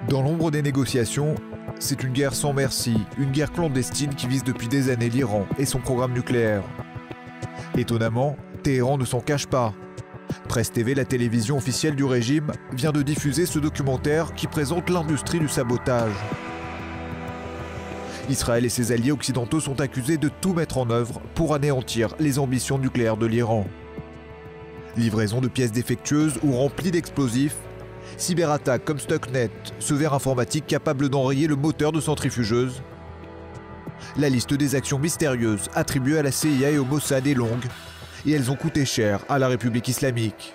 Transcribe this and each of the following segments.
Dans l'ombre des négociations, c'est une guerre sans merci, une guerre clandestine qui vise depuis des années l'Iran et son programme nucléaire. Étonnamment, Téhéran ne s'en cache pas. Presse TV, la télévision officielle du régime, vient de diffuser ce documentaire qui présente l'industrie du sabotage. Israël et ses alliés occidentaux sont accusés de tout mettre en œuvre pour anéantir les ambitions nucléaires de l'Iran. Livraison de pièces défectueuses ou remplies d'explosifs, cyberattaques comme Stuxnet, ce verre informatique capable d'enrayer le moteur de centrifugeuses. La liste des actions mystérieuses attribuées à la CIA et au Mossad est longue, et elles ont coûté cher à la République islamique.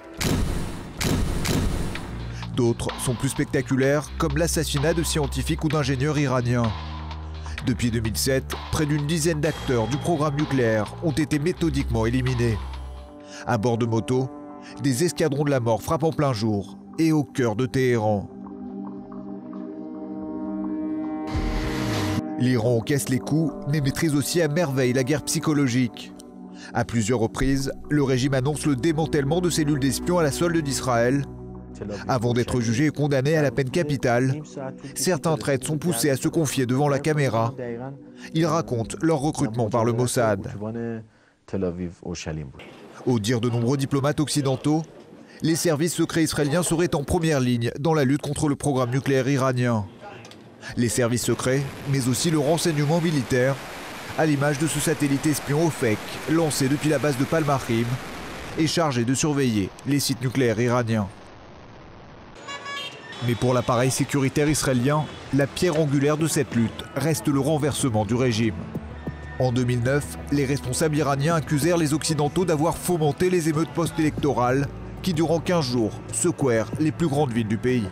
D'autres sont plus spectaculaires, comme l'assassinat de scientifiques ou d'ingénieurs iraniens. Depuis 2007, près d'une dizaine d'acteurs du programme nucléaire ont été méthodiquement éliminés. À bord de motos, des escadrons de la mort frappent en plein jour et au cœur de Téhéran. L'Iran encaisse les coups, mais maîtrise aussi à merveille la guerre psychologique. À plusieurs reprises, le régime annonce le démantèlement de cellules d'espions à la solde d'Israël. Avant d'être jugés et condamnés à la peine capitale, certains traîtres sont poussés à se confier devant la caméra. Ils racontent leur recrutement par le Mossad. Au dire de nombreux diplomates occidentaux, les services secrets israéliens seraient en première ligne dans la lutte contre le programme nucléaire iranien. Les services secrets, mais aussi le renseignement militaire, à l'image de ce satellite espion OFEC lancé depuis la base de Palmachim et chargé de surveiller les sites nucléaires iraniens. Mais pour l'appareil sécuritaire israélien, la pierre angulaire de cette lutte reste le renversement du régime. En 2009, les responsables iraniens accusèrent les Occidentaux d'avoir fomenté les émeutes post-électorales qui, durant 15 jours, secouèrent les plus grandes villes du pays.